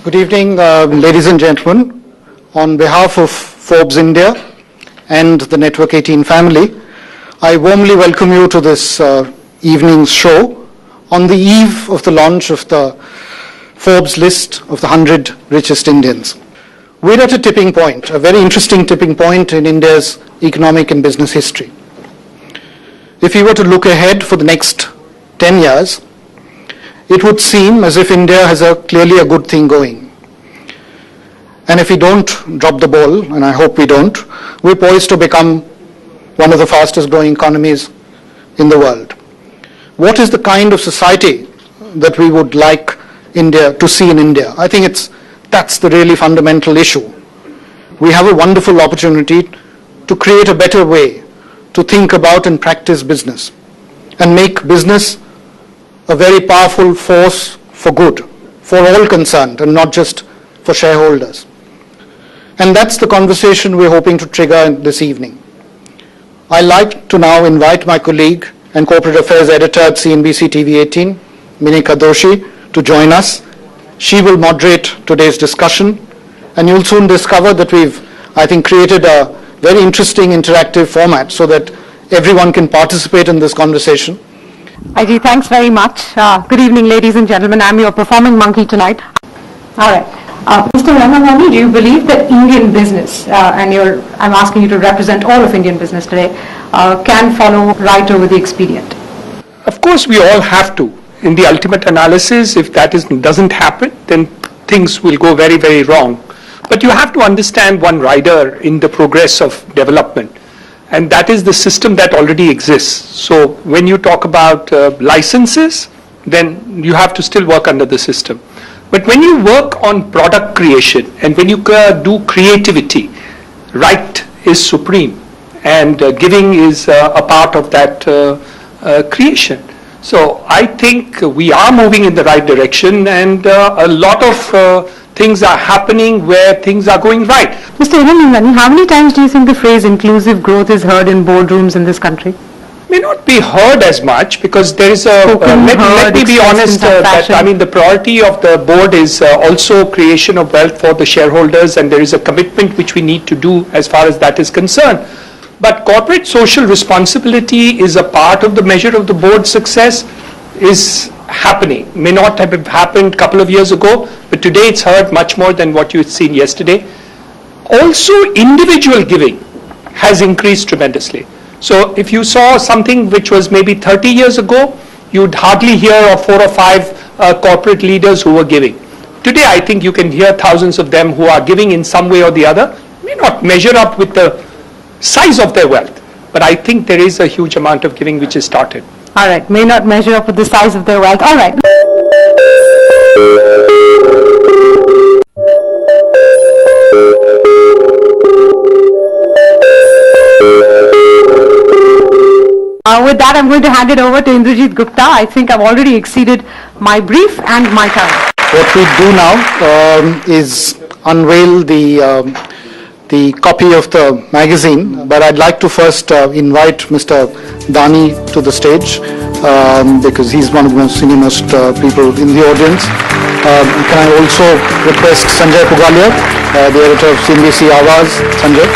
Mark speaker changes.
Speaker 1: Good evening, ladies and gentlemen. On behalf of Forbes India and the Network 18 family, I warmly welcome you to this evening's show on the eve of the launch of the Forbes list of the 100 richest Indians. We're at a tipping point, a very interesting tipping point in India's economic and business history. If we were to look ahead for the next 10 years, it would seem as if India has clearly a good thing going. And if we don't drop the ball, and I hope we don't, we're poised to become one of the fastest growing economies in the world. What is the kind of society that we would like India to see in India? I think that's the really fundamental issue. We have a wonderful opportunity to create a better way to think about and practice business and make business a very powerful force for good, for all concerned, and not just for shareholders. And that's the conversation we're hoping to trigger this evening. I'd like to now invite my colleague and Corporate Affairs Editor at CNBC TV 18, Minika Doshi, to join us. She will moderate today's discussion, and you'll soon discover that we've, I think, created a very interesting interactive format so that everyone can participate in this conversation.
Speaker 2: IG, thanks very much. Good evening, ladies and gentlemen. I'm your performing monkey tonight. All right. Mr. Hiranandani, do you believe that Indian business, and I'm asking you to represent all of Indian business today, can follow right over the expedient?
Speaker 3: Of course, we all have to. In the ultimate analysis, if that doesn't happen, then things will go very, very wrong. But you have to understand one rider in the progress of development, and that is the system that already exists. So when you talk about licenses, then you have to still work under the system. But when you work on product creation and when you do creativity, right is supreme, and giving is a part of that creation. So I think we are moving in the right direction, and a lot of things are happening where things are going right.
Speaker 2: Mr. Hiranandani, how many times do you think the phrase inclusive growth is heard in boardrooms in this country?
Speaker 3: May not be heard as much because there is a, let me be honest, the priority of the board is also creation of wealth for the shareholders, and there is a commitment which we need to do as far as that is concerned. But corporate social responsibility is a part of the measure of the board's success, is happening. May not have happened a couple of years ago, but today it's heard much more than what you had seen yesterday. Also, individual giving has increased tremendously. So if you saw something which was maybe 30 years ago, you'd hardly hear of 4 or 5 corporate leaders who were giving. Today, I think you can hear thousands of them who are giving in some way or the other. May not measure up with the size of their wealth, but I think there is a huge amount of giving which is started.
Speaker 2: All right, may not measure up with the size of their wealth. All right. With that, I'm going to hand it over to Indrajit Gupta. I think I've already exceeded my brief and my time.
Speaker 1: What we do now is unveil the copy of the magazine, but I'd like to first invite Mr. Dani to the stage because he's one of the most senior-most people in the audience. Can I also request Sanjay Pugalia, the editor of CNBC Awaz? Sanjay.